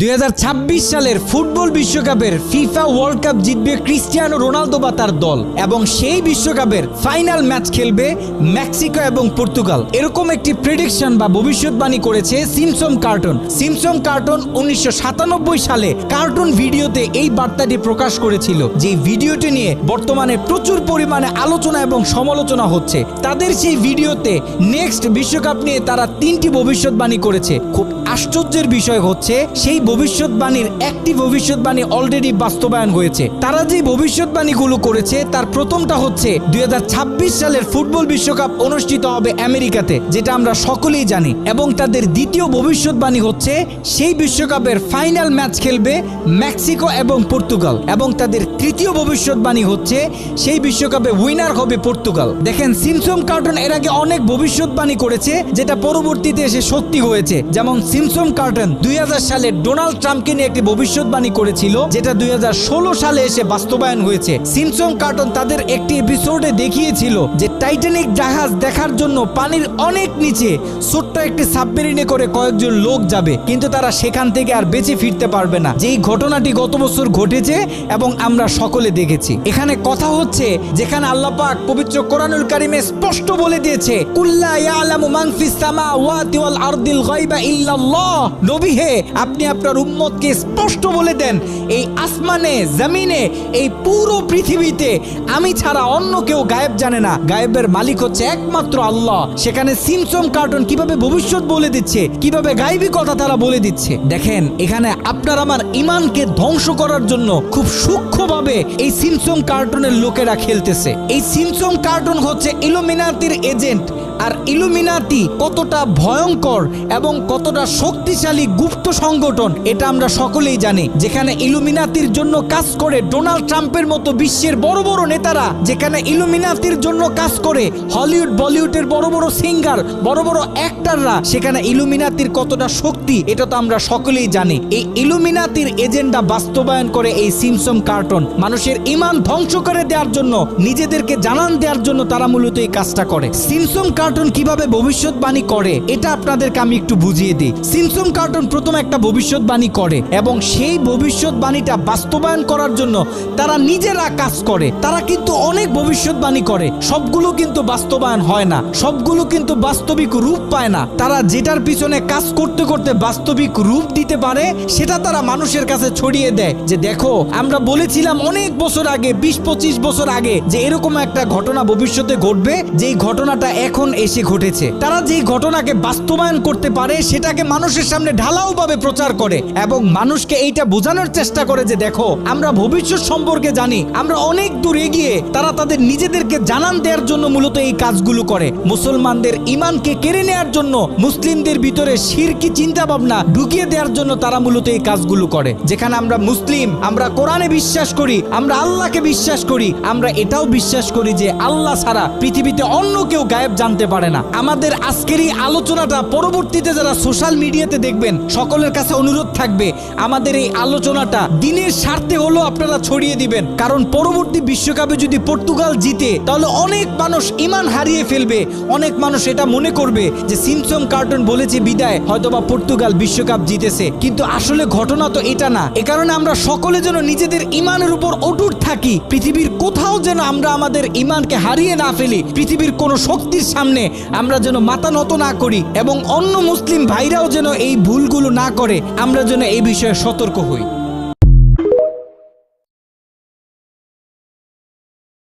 2026 সালের ফুটবল বিশ্বকাপের FIFA world cup জিতবে ক্রিস্টিয়ানো রোনালদো বা তার দল, এবং সেই বিশ্বকাপের ফাইনাল ম্যাচ খেলবে মেক্সিকো এবং পর্তুগাল। এরকম একটি প্রেডিকশন বা ভবিষ্যৎবাণী করেছে সিমসন কার্টুন। সিমসন কার্টুন 1997 সালে কার্টুন ভিডিওতে এই বার্তাটি প্রকাশ করেছিল, যে ভিডিওটি নিয়ে বর্তমানে প্রচুর পরিমাণে আলোচনা এবং সমালোচনা হচ্ছে। তাদের সেই ভিডিওতে নেক্সট বিশ্বকাপ নিয়ে তারা 3টি ভবিষ্যৎবাণী করেছে। খুব আশ্চর্যের বিষয় হচ্ছে সেই ভবিষ্যৎবাণীর একটি ভবিষ্যৎবাণী অলরেডি বাস্তবায়ন হয়েছে। তারা যে ভবিষ্যৎবাণীগুলো করেছে তার প্রথমটা হচ্ছে 2026 সালের ফুটবল বিশ্বকাপ অনুষ্ঠিত হবে আমেরিকাতে, যেটা আমরা সকলেই জানি। এবং তাদের দ্বিতীয় ভবিষ্যৎবাণী হচ্ছে সেই বিশ্বকাপের ফাইনাল ম্যাচ খেলবে মেক্সিকো এবং পর্তুগাল। এবং তাদের তৃতীয় ভবিষ্যৎবাণী হচ্ছে সেই বিশ্বকাপে উইনার হবে পর্তুগাল। দেখেন, সিমসন কার্টুন এর আগে অনেক ভবিষ্যৎবাণী করেছে যেটা পরবর্তীতে এসে সত্যি হয়েছে। যেমন সিমসন কার্টুন 2000 সালে ডোনাল্ড ট্রাম্পকে নিয়ে একটি ভবিষ্যৎবাণী করেছিল, যেটা 2016 সালে এসে বাস্তবায়ন হয়েছে। সিমসন কার্টুন তাদের একটি এপিসোডে দেখিয়েছিল যে টাইটানিক জাহাজ দেখার জন্য পানির অনেক নিচে ছোট্ট একটি সাবমেরিনে করে কয়েকজন লোক যাবে, কিন্তু তারা সেখান থেকে আর বেঁচে ফিরতে পারবে না। যেই ঘটনাটি গত বছর ঘটেছে এবং আমরা সকলে দেখেছি। এখানে কথা হচ্ছে যেখানে আল্লাহ পাক পবিত্র কোরআনুল কারিমে স্পষ্ট বলে দিয়েছে, কুল্লা ইয়ালামু মান ফিস সামাওয়াতি ওয়াল আরদিল গায়বা ইল্লাল্লাহ। নবী হে, আপনি আপনার উম্মতকে স্পষ্ট বলে দেন, এই আসমানে জমিনে এই পুরো পৃথিবীতে আমি ছাড়া অন্য কেউ গায়েব জানে না। গায়েবের মালিক হচ্ছে একমাত্র আল্লাহ। সেখানে সিমসন কার্টুন কিভাবে ভবিষ্যৎ বলে দিচ্ছে, কিভাবে গায়েবী কথা তারা বলে দিচ্ছে। দেখেন, এখানে আপনার আমার ইমানকে ধ্বংস করার জন্য খুব সূক্ষ্মভাবে এই সিমসন কার্টুনের লোকেরা খেলতেছে। এই সিমসন কার্টুন হচ্ছে ইলুমিনাতির এজেন্ট। আর ইলুমিনাতি কতটা ভয়ঙ্কর এবং কতটা শক্তিশালী গুপ্ত সংগঠন এটা আমরা সকলেই জানি। যেখানে ইলুমিনাতির জন্য কাজ করে ডোনাল্ড ট্রাম্পের মতো বিশ্বের বড় বড় নেতারা, যেখানে ইলুমিনাতির জন্য কাজ করে হলিউড বলিউডের বড় বড় সিঙ্গার, বড় বড় অ্যাক্টররা, সেখানে ইলুমিনাতির কতটা শক্তি এটা তো আমরা সকলেই জানি। এই ইলুমিনাতির এজেন্ডা বাস্তবায়ন করে এই সিমসন কার্টুন। মানুষের ইমান ধ্বংস করে দেওয়ার জন্য, নিজেদেরকে জানান দেওয়ার জন্য তারা মূলত এই কাজটা করে। সিমসন কার্টুন কিভাবে ভবিষ্যৎবাণী করে এটা আপনাদেরকে আমি একটু বুঝিয়ে দিই। সিমসন কার্টুন প্রথম একটা ভবিষ্যৎবাণী করে এবং সেই ভবিষ্যৎবাণীটা বাস্তবায়ন করার জন্য তারা নিজেরা কাজ করে। তারা কিন্তু অনেক ভবিষ্যৎবাণী করে, সবগুলো কিন্তু বাস্তবায়ন হয় না, সবগুলো কিন্তু বাস্তবিক রূপ পায় না। তারা যেটার পিছনে কাজ করতে করতে বাস্তবিক রূপ দিতে পারে সেটা তারা মানুষের কাছে ছড়িয়ে দেয়, যে দেখো আমরা বলেছিলাম অনেক বছর আগে, 20-25 বছর আগে, যে এরকম একটা ঘটনা ভবিষ্যতে ঘটবে, যেই ঘটনাটা এখন এসে ঘটেছে। তারা যেই ঘটনাকে বাস্তবায়ন করতে পারে সেটাকে মানুষের সামনে ঢালাও ভাবে প্রচার করে এবং মানুষকে এইটা বোঝানোর চেষ্টা করে যে দেখো আমরা ভবিষ্যৎ সম্পর্কে জানি, আমরা অনেক দূর এগিয়ে। তারা তাদের নিজেদেরকে জানান দেওয়ার জন্য মূলত এই কাজগুলো করে। মুসলমানদের ইমানকে কেড়ে নেওয়ার জন্য, মুসলিমদের ভিতরে শিরকি চিন্তা ভাবনা ঢুকিয়ে দেওয়ার জন্য তারা মূলত এই কাজগুলো করে। যেখানে আমরা মুসলিম, আমরা কোরআনে বিশ্বাস করি, আমরা আল্লাহকে বিশ্বাস করি, আমরা এটাও বিশ্বাস করি যে আল্লাহ ছাড়া পৃথিবীতে অন্য কেউ গায়েব জানতে পারে না। আমাদের আজকের এই আলোচনাটা পরবর্তীতে যারা সোশ্যাল মিডিয়াতে দেখবেন, সকলের কাছে অনুরোধ থাকবে আমাদের এই আলোচনাটা দিনের স্বার্থে হলো আপনারা ছড়িয়ে দিবেন। কারণ পরবর্তী বিশ্বকাপে যদি পর্তুগাল জিতে তাহলে অনেক মানুষ ইমান হারিয়ে ফেলবে। অনেক মানুষ এটা মনে করবে যে সিমসন কার্টুন বলেছে বিদায়, হয়তোবা পর্তুগাল বিশ্বকাপ জিতেছে, কিন্তু আসলে ঘটনা তো এটা না। এ কারণে আমরা সকলে যেন নিজেদের ইমানের উপর অটুট থাকি। পৃথিবীর কোথাও যেন আমরা আমাদের ইমানকে হারিয়ে না ফেলি। পৃথিবীর কোনো শক্তির সামনে আমরা যেন মাথা নত না করি এবং অন্য মুসলিম ভাইরাও যেন এই ভুলগুলো না করে, আমরা যেন এই বিষয়ে সতর্ক হই।